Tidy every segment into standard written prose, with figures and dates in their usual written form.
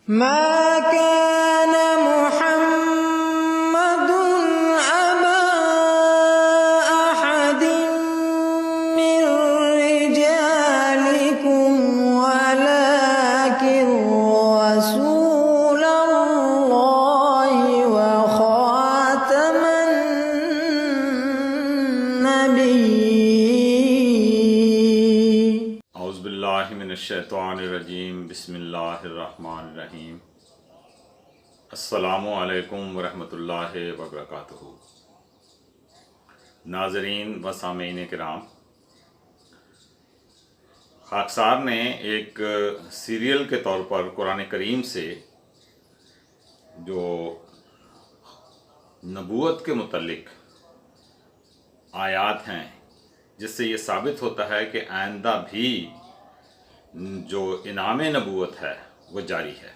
ما كان محمد أبا أحد من رجالكم ولكن رسول الله وخاتم النبيين. اعوذ باللہ من الشیطان الرجیم، بسم اللہ الرحمن الرحیم۔ السلام علیکم ورحمۃ اللہ وبرکاتہ۔ ناظرین و سامعین کرام، خاکسار نے ایک سیریل کے طور پر قرآن کریم سے جو نبوت کے متعلق آیات ہیں، جس سے یہ ثابت ہوتا ہے کہ آئندہ بھی جو انعام نبوت ہے وہ جاری ہے،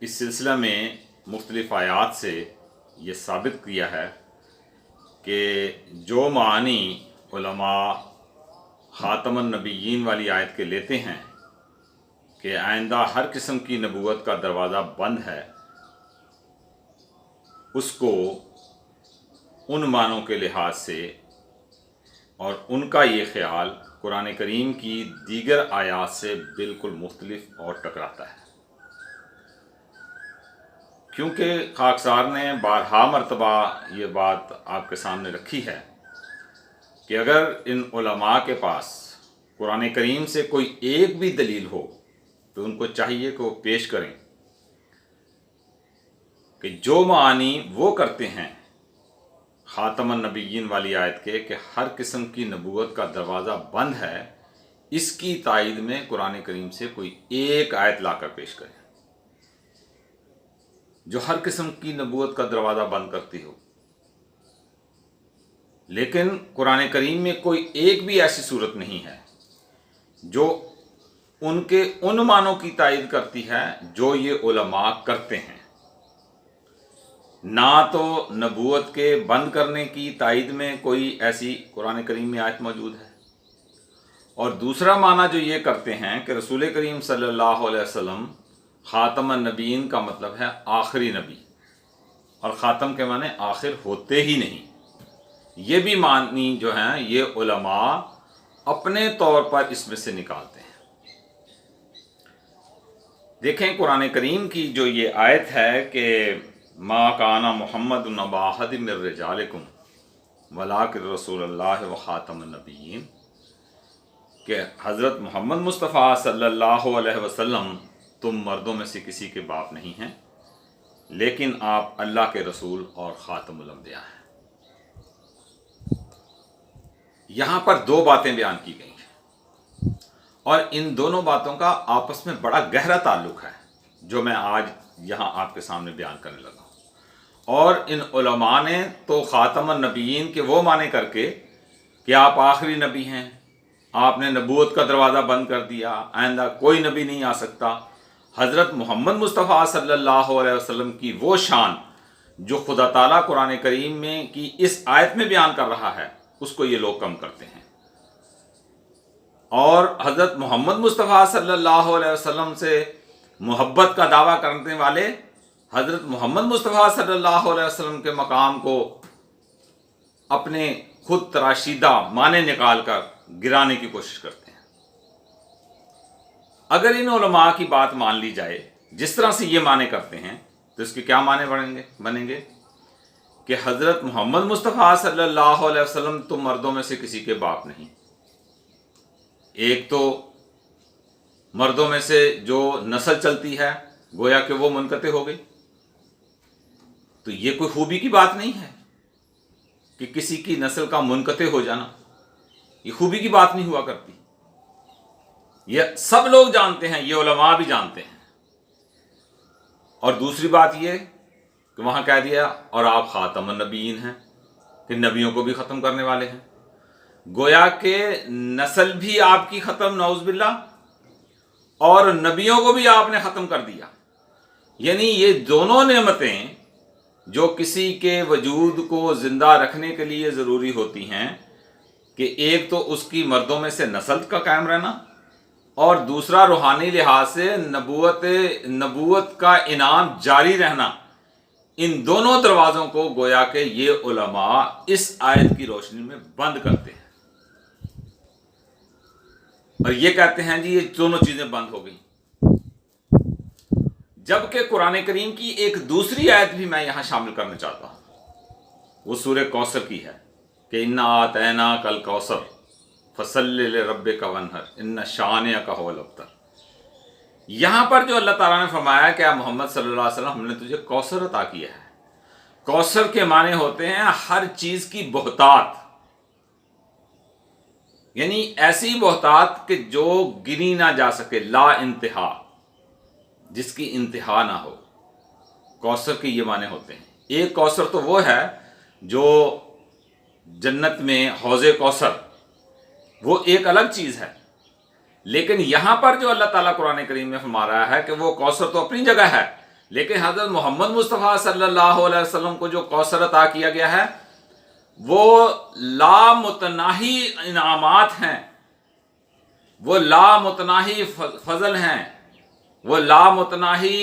اس سلسلہ میں مختلف آیات سے یہ ثابت کیا ہے کہ جو معنی علماء خاتم النبیین والی آیت کے لیتے ہیں کہ آئندہ ہر قسم کی نبوت کا دروازہ بند ہے، اس کو ان معنوں کے لحاظ سے اور ان کا یہ خیال قرآن کریم کی دیگر آیات سے بالکل مختلف اور ٹکراتا ہے، کیونکہ خاکسار نے بارہا مرتبہ یہ بات آپ کے سامنے رکھی ہے کہ اگر ان علماء کے پاس قرآن کریم سے کوئی ایک بھی دلیل ہو تو ان کو چاہیے کہ وہ پیش کریں کہ جو معانی وہ کرتے ہیں خاتم النبیین والی آیت کے کہ ہر قسم کی نبوت کا دروازہ بند ہے، اس کی تائید میں قرآن کریم سے کوئی ایک آیت لا کر پیش کریں جو ہر قسم کی نبوت کا دروازہ بند کرتی ہو۔ لیکن قرآن کریم میں کوئی ایک بھی ایسی صورت نہیں ہے جو ان کے ان معنوں کی تائید کرتی ہے جو یہ علماء کرتے ہیں۔ نہ تو نبوت کے بند کرنے کی تائید میں کوئی ایسی قرآن کریم میں آیت موجود ہے، اور دوسرا معنی جو یہ کرتے ہیں کہ رسول کریم صلی اللہ علیہ وسلم خاتم النبیین کا مطلب ہے آخری نبی، اور خاتم کے معنی آخر ہوتے ہی نہیں، یہ بھی معنی جو ہیں یہ علماء اپنے طور پر اس میں سے نکالتے ہیں۔ دیکھیں قرآن کریم کی جو یہ آیت ہے کہ ما کان محمد ابا احد من رجالکم ولکن رسول اللہ وخاتم النبیین، کہ حضرت محمد مصطفیٰ صلی اللہ علیہ وسلم تم مردوں میں سے کسی کے باپ نہیں ہیں، لیکن آپ اللہ کے رسول اور خاتم الانبیاء ہیں۔ یہاں پر دو باتیں بیان کی گئی ہیں، اور ان دونوں باتوں کا آپس میں بڑا گہرا تعلق ہے جو میں آج یہاں آپ کے سامنے بیان کرنے لگا ہوں۔ اور ان علماء نے تو خاتم النبیین کے وہ معنی کر کے کہ آپ آخری نبی ہیں، آپ نے نبوت کا دروازہ بند کر دیا، آئندہ کوئی نبی نہیں آ سکتا، حضرت محمد مصطفیٰ صلی اللہ علیہ وسلم کی وہ شان جو خدا تعالیٰ قرآن کریم میں کی اس آیت میں بیان کر رہا ہے، اس کو یہ لوگ کم کرتے ہیں، اور حضرت محمد مصطفیٰ صلی اللہ علیہ وسلم سے محبت کا دعویٰ کرنے والے حضرت محمد مصطفیٰ صلی اللہ علیہ وسلم کے مقام کو اپنے خود تراشیدہ معنی نکال کر گرانے کی کوشش کرتے ہیں۔ اگر ان علماء کی بات مان لی جائے جس طرح سے یہ معنی کرتے ہیں تو اس کے کیا معنی بنیں گے کہ حضرت محمد مصطفیٰ صلی اللہ علیہ وسلم تم مردوں میں سے کسی کے باپ نہیں، ایک تو مردوں میں سے جو نسل چلتی ہے گویا کہ وہ منقطع ہو گئی، تو یہ کوئی خوبی کی بات نہیں ہے کہ کسی کی نسل کا منقطع ہو جانا، یہ خوبی کی بات نہیں ہوا کرتی، یہ سب لوگ جانتے ہیں، یہ علماء بھی جانتے ہیں۔ اور دوسری بات یہ کہ وہاں کہہ دیا اور آپ خاتم النبیین ہیں کہ نبیوں کو بھی ختم کرنے والے ہیں، گویا کہ نسل بھی آپ کی ختم، نعوذ باللہ، اور نبیوں کو بھی آپ نے ختم کر دیا۔ یعنی یہ دونوں نعمتیں جو کسی کے وجود کو زندہ رکھنے کے لیے ضروری ہوتی ہیں کہ ایک تو اس کی مردوں میں سے نسل کا قائم رہنا، اور دوسرا روحانی لحاظ سے نبوت کا انعام جاری رہنا، ان دونوں دروازوں کو گویا کہ یہ علماء اس آیت کی روشنی میں بند کرتے ہیں، اور یہ کہتے ہیں جی یہ دونوں چیزیں بند ہو گئی۔ جبکہ قرآن کریم کی ایک دوسری آیت بھی میں یہاں شامل کرنا چاہتا ہوں، وہ سورہ کوثر کی ہے کہ انا اعطیناک الکوثر فصلی لربک وانحر ان شانئک هو الابتر۔ یہاں پر جو اللہ تعالیٰ نے فرمایا کہ محمد صلی اللہ علیہ وسلم ہم نے تجھے کوثر عطا کیا ہے، کوثر کے معنی ہوتے ہیں ہر چیز کی بہتات، یعنی ایسی بہتات کہ جو گنی نہ جا سکے، لا انتہا، جس کی انتہا نہ ہو، کوثر کے یہ معنی ہوتے ہیں۔ ایک کوثر تو وہ ہے جو جنت میں حوض کوثر، وہ ایک الگ چیز ہے، لیکن یہاں پر جو اللہ تعالیٰ قرآن کریم میں فرما رہا ہے کہ وہ کوثر تو اپنی جگہ ہے، لیکن حضرت محمد مصطفیٰ صلی اللہ علیہ وسلم کو جو کوثر عطا کیا گیا ہے وہ لامتناہی انعامات ہیں، وہ لامتناہی فضل ہیں، وہ لامتناہی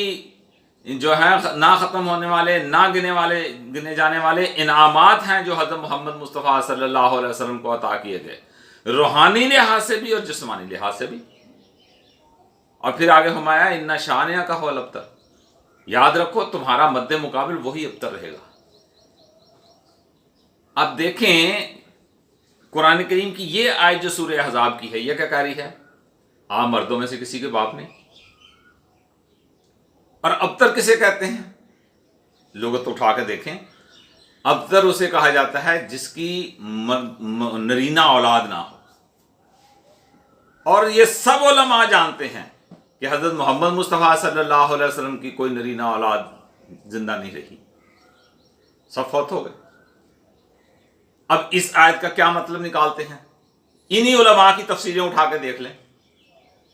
جو ہیں نہ ختم ہونے والے، نہ گنے جانے والے انعامات ہیں جو حضرت محمد مصطفیٰ صلی اللہ علیہ وسلم کو عطا کیے گئے، روحانی لحاظ سے بھی اور جسمانی لحاظ سے بھی۔ اور پھر آگے فرمایا ان شانئک هو الابتر، یاد رکھو تمہارا مد مقابل وہی ابتر رہے گا۔ اب دیکھیں قرآن کریم کی یہ آیت جو سورہ احزاب کی ہے، یہ کیا کہہ رہی ہے؟ عام مردوں میں سے کسی کے باپ نہیں۔ اور ابتر کسے کہتے ہیں؟ لغت اٹھا کے دیکھیں، ابتر اسے کہا جاتا ہے جس کی نرینہ اولاد نہ ہو، اور یہ سب علماء جانتے ہیں کہ حضرت محمد مصطفیٰ صلی اللہ علیہ وسلم کی کوئی نرینہ اولاد زندہ نہیں رہی، سب فوت ہو گئے۔ اب اس آیت کا کیا مطلب نکالتے ہیں؟ انہی علماء کی تفسیریں اٹھا کے دیکھ لیں،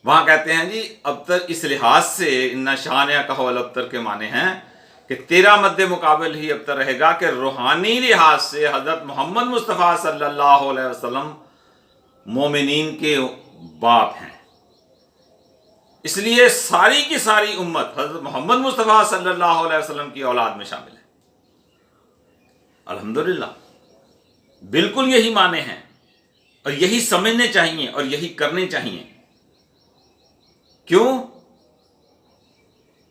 وہاں کہتے ہیں جی ابتر اس لحاظ سے ان شانئک هو الابتر کے معنی ہیں کہ تیرا مد مقابل ہی ابتر رہے گا کہ روحانی لحاظ سے حضرت محمد مصطفیٰ صلی اللہ علیہ وسلم مومنین کے باپ ہیں، اس لیے ساری کی ساری امت حضرت محمد مصطفیٰ صلی اللہ علیہ وسلم کی اولاد میں شامل ہے۔ الحمدللہ، بالکل یہی معنی ہیں، اور یہی سمجھنے چاہیے اور یہی کرنے چاہیے۔ کیوں؟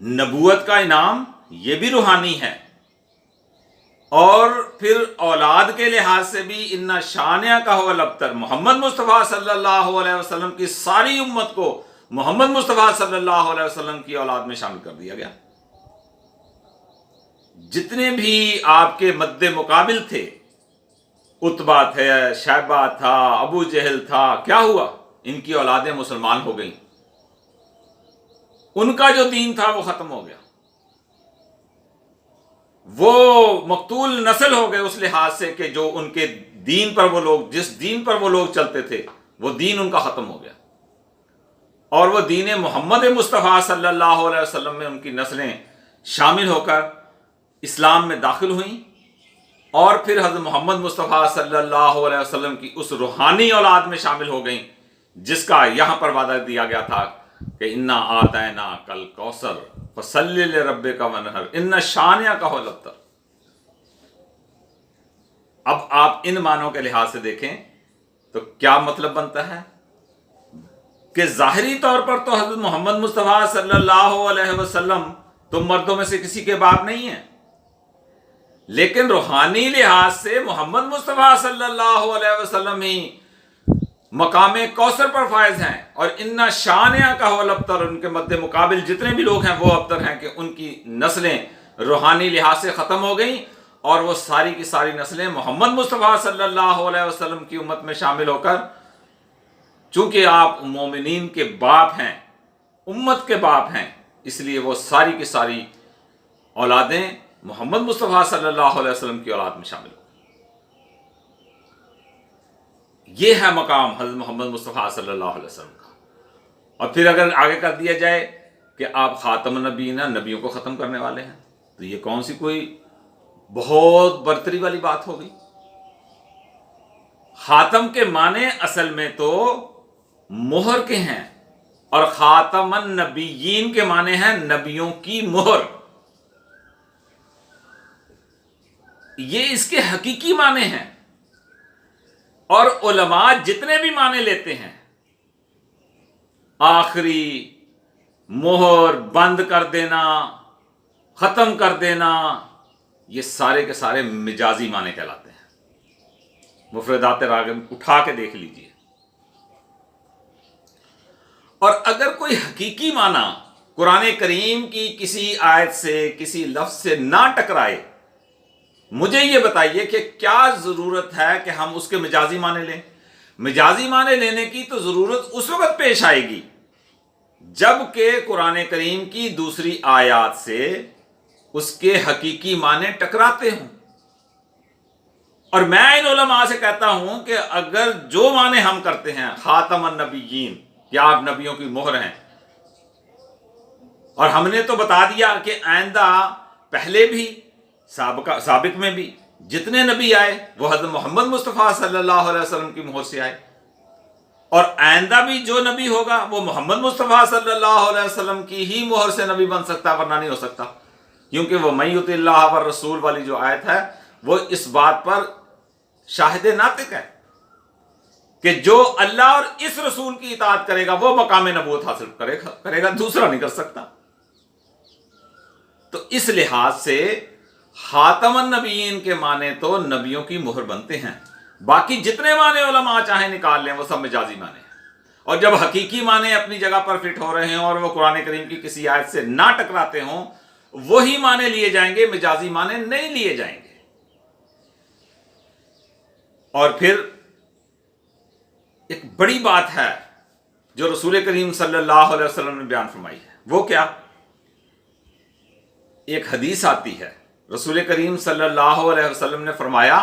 نبوت کا انعام یہ بھی روحانی ہے، اور پھر اولاد کے لحاظ سے بھی ان شانئک هو الابتر، محمد مصطفیٰ صلی اللہ علیہ وسلم کی ساری امت کو محمد مصطفیٰ صلی اللہ علیہ وسلم کی اولاد میں شامل کر دیا گیا۔ جتنے بھی آپ کے مد مقابل تھے، عتبہ تھے، شیبہ تھا، ابو جہل تھا، کیا ہوا؟ ان کی اولادیں مسلمان ہو گئیں، ان کا جو دین تھا وہ ختم ہو گیا، وہ مقتول نسل ہو گئے اس لحاظ سے کہ جو ان کے دین پر وہ لوگ، جس دین پر وہ لوگ چلتے تھے وہ دین ان کا ختم ہو گیا، اور وہ دین محمد مصطفیٰ صلی اللہ علیہ وسلم میں ان کی نسلیں شامل ہو کر اسلام میں داخل ہوئیں، اور پھر حضرت محمد مصطفیٰ صلی اللہ علیہ وسلم کی اس روحانی اولاد میں شامل ہو گئیں جس کا یہاں پر وعدہ دیا گیا تھا کہ انا اعطیناک الکوثر فصلی لربک وانحر ان شانئک هو الابتر۔ اب آپ ان معنوں کے لحاظ سے دیکھیں تو کیا مطلب بنتا ہے کہ ظاہری طور پر تو حضرت محمد مصطفیٰ صلی اللہ علیہ وسلم تم مردوں میں سے کسی کے باپ نہیں ہیں، لیکن روحانی لحاظ سے محمد مصطفیٰ صلی اللہ علیہ وسلم ہی مقام کوثر پر فائز ہیں، اور ان شانئک هو الابتر، ان کے مد مقابل جتنے بھی لوگ ہیں وہ ابتر ہیں کہ ان کی نسلیں روحانی لحاظ سے ختم ہو گئیں، اور وہ ساری کی ساری نسلیں محمد مصطفیٰ صلی اللہ علیہ وسلم کی امت میں شامل ہو کر، چونکہ آپ مومنین کے باپ ہیں، امت کے باپ ہیں، اس لیے وہ ساری کی ساری اولادیں محمد مصطفیٰ صلی اللہ علیہ وسلم کی اولاد میں شامل ہو۔ یہ ہے مقام حضرت محمد مصطفیٰ صلی اللہ علیہ وسلم کا۔ اور پھر اگر آگے کر دیا جائے کہ آپ خاتم النبیین، نبیوں کو ختم کرنے والے ہیں، تو یہ کون سی کوئی بہت برتری والی بات ہوگی؟ خاتم کے معنی اصل میں تو مہر کے ہیں، اور خاتم النبیین کے معنی ہیں نبیوں کی مہر. یہ اس کے حقیقی معنی ہیں. اور علماء جتنے بھی معنی لیتے ہیں، آخری، مہر، بند کر دینا، ختم کر دینا، یہ سارے کے سارے مجازی معنی کہلاتے ہیں. مفردات راغب اٹھا کے دیکھ لیجئے. اور اگر کوئی حقیقی معنی قرآن کریم کی کسی آیت سے، کسی لفظ سے نہ ٹکرائے، مجھے یہ بتائیے کہ کیا ضرورت ہے کہ ہم اس کے مجازی معنی لیں؟ مجازی معنی لینے کی تو ضرورت اس وقت پیش آئے گی جب کہ قرآن کریم کی دوسری آیات سے اس کے حقیقی معنی ٹکراتے ہوں. اور میں ان علماء سے کہتا ہوں کہ اگر جو معنی ہم کرتے ہیں خاتم النبیین، کہ آپ نبیوں کی مہر ہیں، اور ہم نے تو بتا دیا کہ آئندہ پہلے بھی سابق میں بھی جتنے نبی آئے وہ حضرت محمد مصطفیٰ صلی اللہ علیہ وسلم کی مہر سے آئے، اور آئندہ بھی جو نبی ہوگا وہ محمد مصطفیٰ صلی اللہ علیہ وسلم کی ہی مہر سے نبی بن سکتا، ورنہ نہیں ہو سکتا. کیونکہ وہ من یطع اللہ والرسول والی جو آیت ہے وہ اس بات پر شاہد ناطق ہے کہ جو اللہ اور اس رسول کی اطاعت کرے گا وہ مقام نبوت حاصل کرے گا، دوسرا نہیں کر سکتا. تو اس لحاظ سے خاتم النبیین کے معنی تو نبیوں کی مہر بنتے ہیں. باقی جتنے معنی علماء چاہیں نکال لیں وہ سب مجازی معنی ہیں. اور جب حقیقی معنی اپنی جگہ پر فٹ ہو رہے ہیں اور وہ قرآن کریم کی کسی آیت سے نہ ٹکراتے ہوں، وہی معنی لیے جائیں گے، مجازی معنی نہیں لیے جائیں گے. اور پھر ایک بڑی بات ہے جو رسول کریم صلی اللہ علیہ وسلم نے بیان فرمائی ہے. وہ کیا؟ ایک حدیث آتی ہے، رسول کریم صلی اللہ علیہ وسلم نے فرمایا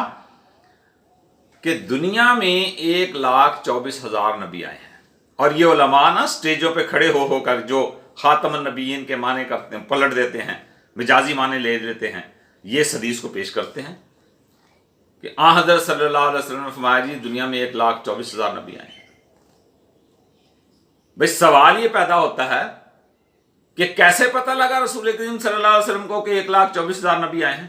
کہ دنیا میں 1,24,000 نبی آئے ہیں. اور یہ علماء نا سٹیجوں پہ کھڑے ہو کر جو خاتم النبیین کے معنی کرتے ہیں، پلٹ دیتے ہیں، مجازی معنی لے لیتے ہیں، یہ اس حدیث کو پیش کرتے ہیں کہ حضرت صلی اللہ علیہ وسلم نے فرمایا جی دنیا میں 1,24,000 نبی آئے ہیں. بھئی سوال یہ پیدا ہوتا ہے کہ کیسے پتہ لگا رسول کریم صلی اللہ علیہ وسلم کو کہ 1,24,000 نبی آئے ہیں؟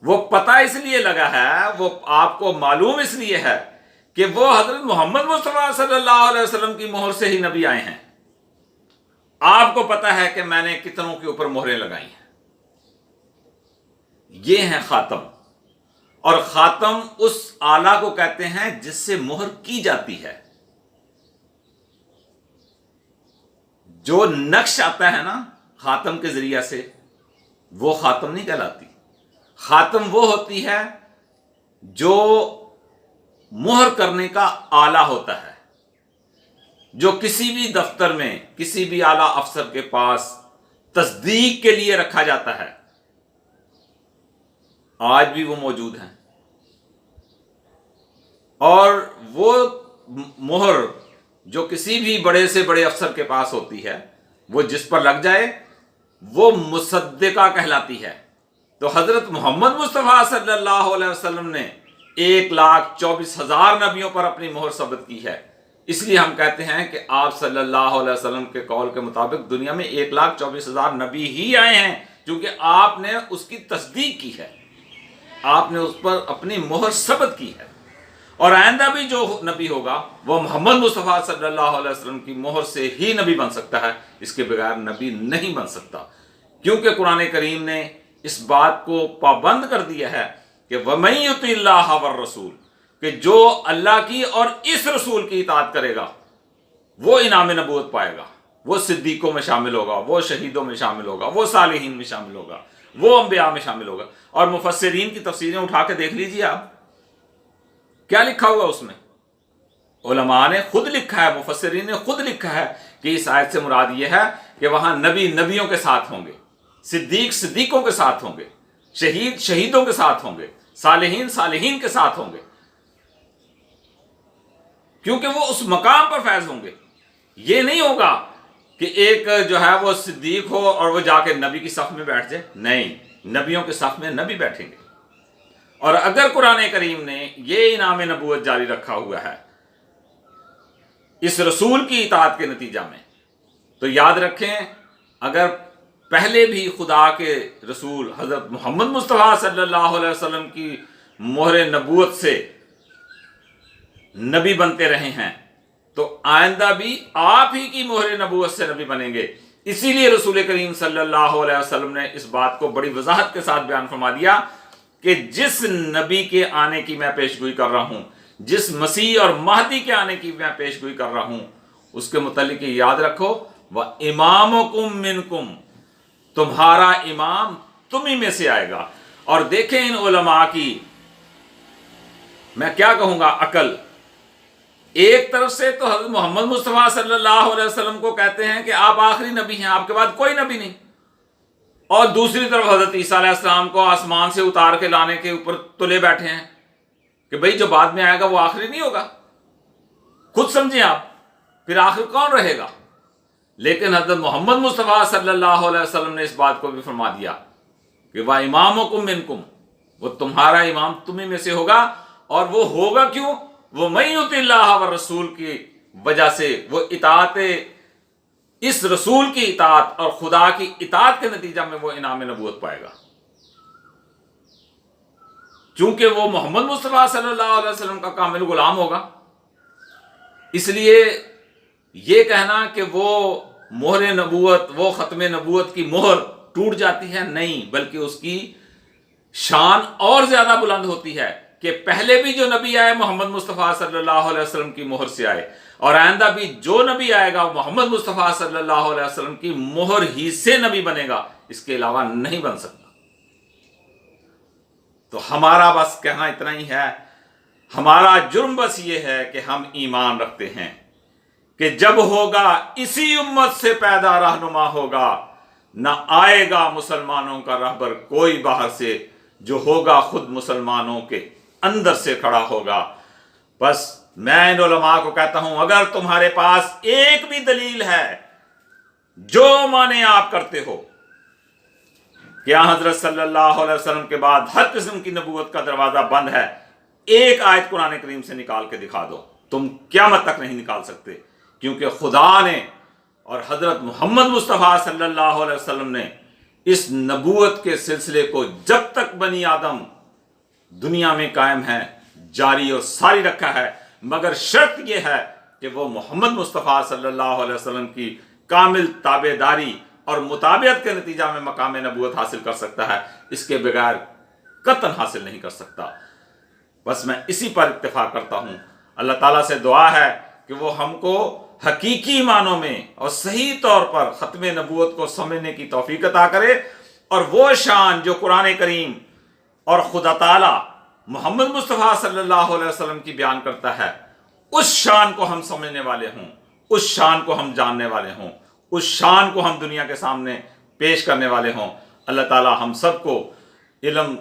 وہ پتہ اس لیے لگا ہے، وہ آپ کو معلوم اس لیے ہے کہ وہ حضرت محمد مصطفیٰ صلی اللہ علیہ وسلم کی مہر سے ہی نبی آئے ہیں. آپ کو پتہ ہے کہ میں نے کتنوں کے اوپر مہریں لگائی ہیں. یہ ہیں خاتم. اور خاتم اس آلہ کو کہتے ہیں جس سے مہر کی جاتی ہے. جو نقش آتا ہے نا خاتم کے ذریعہ سے، وہ خاتم نہیں کہلاتی. خاتم وہ ہوتی ہے جو مہر کرنے کا آلہ ہوتا ہے، جو کسی بھی دفتر میں کسی بھی اعلیٰ افسر کے پاس تصدیق کے لیے رکھا جاتا ہے. آج بھی وہ موجود ہیں. اور وہ مہر جو کسی بھی بڑے سے بڑے افسر کے پاس ہوتی ہے، وہ جس پر لگ جائے وہ مصدقہ کہلاتی ہے. تو حضرت محمد مصطفیٰ صلی اللہ علیہ وسلم نے 1,24,000 نبیوں پر اپنی مہر ثبت کی ہے. اس لیے ہم کہتے ہیں کہ آپ صلی اللہ علیہ وسلم کے قول کے مطابق دنیا میں 1,24,000 نبی ہی آئے ہیں، کیونکہ آپ نے اس کی تصدیق کی ہے، آپ نے اس پر اپنی مہر ثبت کی ہے. اور آئندہ بھی جو نبی ہوگا وہ محمد مصطفیٰ صلی اللہ علیہ وسلم کی مہر سے ہی نبی بن سکتا ہے، اس کے بغیر نبی نہیں بن سکتا. کیونکہ قرآن کریم نے اس بات کو پابند کر دیا ہے کہ وَمَن يُطِعِ اللَّهَ وَالرَّسُولَ، کہ جو اللہ کی اور اس رسول کی اطاعت کرے گا وہ انعام نبوت پائے گا، وہ صدیقوں میں شامل ہوگا، وہ شہیدوں میں شامل ہوگا، وہ صالحین میں شامل ہوگا، وہ انبیاء میں شامل ہوگا. اور مفسرین کی تفسیریں اٹھا کے دیکھ لیجئے آپ، کیا لکھا ہوا اس میں؟ علماء نے خود لکھا ہے، مفسرین نے خود لکھا ہے کہ اس آیت سے مراد یہ ہے کہ وہاں نبی نبیوں کے ساتھ ہوں گے، صدیق صدیقوں کے ساتھ ہوں گے، شہید شہیدوں کے ساتھ ہوں گے، صالحین صالحین کے ساتھ ہوں گے، کیونکہ وہ اس مقام پر فیض ہوں گے. یہ نہیں ہوگا کہ ایک جو ہے وہ صدیق ہو اور وہ جا کے نبی کی صف میں بیٹھ جائے. نہیں، نبیوں کے صف میں نبی بیٹھیں گے. اور اگر قرآن کریم نے یہ انعام نبوت جاری رکھا ہوا ہے اس رسول کی اطاعت کے نتیجہ میں۔ تو یاد رکھیں، اگر پہلے بھی خدا کے رسول حضرت محمد مصطفیٰ صلی اللہ علیہ وسلم کی مہر نبوت سے نبی بنتے رہے ہیں تو آئندہ بھی آپ ہی کی مہر نبوت سے نبی بنیں گے۔ اسی لیے رسول کریم صلی اللہ علیہ وسلم نے اس بات کو بڑی وضاحت کے ساتھ بیان فرما دیا کہ جس نبی کے آنے کی میں پیشگوئی کر رہا ہوں، جس مسیح اور مہدی کے آنے کی میں پیشگوئی کر رہا ہوں، اس کے متعلق یاد رکھو، وَإِمَامُكُم مِّنكُم، تمہارا امام تمہیں میں سے آئے گا۔ اور دیکھیں ان علماء کی، میں کیا کہوں گا، عقل۔ ایک طرف سے تو حضرت محمد مصطفیٰ صلی اللہ علیہ وسلم کو کہتے ہیں کہ آپ آخری نبی ہیں، آپ کے بعد کوئی نبی نہیں، اور دوسری طرف حضرت عیسیٰ علیہ السلام کو آسمان سے اتار کے لانے کے اوپر تلے بیٹھے ہیں کہ بھئی جو بعد میں آئے گا وہ آخری نہیں ہوگا۔ خود سمجھیں آپ، پھر آخر کون رہے گا؟ لیکن حضرت محمد مصطفیٰ صلی اللہ علیہ وسلم نے اس بات کو بھی فرما دیا کہ وَإِمَامُكُم مِّنكُم، وہ تمہارا امام تمہیں میں سے ہوگا۔ اور وہ ہوگا کیوں؟ وہ مَن یُطِع اللہ والرسول کی وجہ سے، وہ اطاعت، اس رسول کی اطاعت اور خدا کی اطاعت کے نتیجہ میں وہ انعام نبوت پائے گا، چونکہ وہ محمد مصطفیٰ صلی اللہ علیہ وسلم کا کامل غلام ہوگا۔ اس لیے یہ کہنا کہ وہ مہر نبوت، وہ ختم نبوت کی مہر ٹوٹ جاتی ہے، نہیں، بلکہ اس کی شان اور زیادہ بلند ہوتی ہے کہ پہلے بھی جو نبی آئے محمد مصطفیٰ صلی اللہ علیہ وسلم کی مہر سے آئے، اور آئندہ بھی جو نبی آئے گا محمد مصطفیٰ صلی اللہ علیہ وسلم کی مہر ہی سے نبی بنے گا، اس کے علاوہ نہیں بن سکتا۔ تو ہمارا بس کہنا اتنا ہی ہے، ہمارا جرم بس یہ ہے کہ ہم ایمان رکھتے ہیں کہ جب ہوگا اسی امت سے پیدا رہنما ہوگا، نہ آئے گا مسلمانوں کا رہبر کوئی باہر سے، جو ہوگا خود مسلمانوں کے اندر سے کھڑا ہوگا۔ بس میں ان علماء کو کہتا ہوں، اگر تمہارے پاس ایک بھی دلیل ہے جو مانے آپ کرتے ہو کیا حضرت صلی اللہ علیہ وسلم کے بعد ہر قسم کی نبوت کا دروازہ بند ہے، ایک آیت قرآن کریم سے نکال کے دکھا دو، تم قیامت تک نہیں نکال سکتے، کیونکہ خدا نے اور حضرت محمد مصطفیٰ صلی اللہ علیہ وسلم نے اس نبوت کے سلسلے کو جب تک بنی آدم دنیا میں قائم ہے جاری اور ساری رکھا ہے، مگر شرط یہ ہے کہ وہ محمد مصطفیٰ صلی اللہ علیہ وسلم کی کامل تابع داری اور مطابعت کے نتیجہ میں مقام نبوت حاصل کر سکتا ہے، اس کے بغیر قطعاً حاصل نہیں کر سکتا۔ بس میں اسی پر اتفاق کرتا ہوں۔ اللہ تعالیٰ سے دعا ہے کہ وہ ہم کو حقیقی معنوں میں اور صحیح طور پر ختم نبوت کو سمجھنے کی توفیق عطا کرے، اور وہ شان جو قرآن کریم اور خدا تعالیٰ محمد مصطفیٰ صلی اللہ علیہ وسلم کی بیان کرتا ہے، اس شان کو ہم سمجھنے والے ہوں، اس شان کو ہم جاننے والے ہوں، اس شان کو ہم دنیا کے سامنے پیش کرنے والے ہوں۔ اللہ تعالیٰ ہم سب کو علم،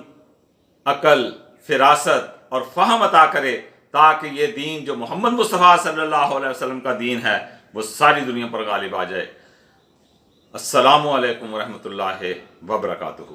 عقل، فراست اور فہم عطا کرے، تاکہ یہ دین جو محمد مصطفیٰ صلی اللہ علیہ وسلم کا دین ہے وہ ساری دنیا پر غالب آ جائے۔ السلام علیکم ورحمۃ اللہ وبرکاتہ۔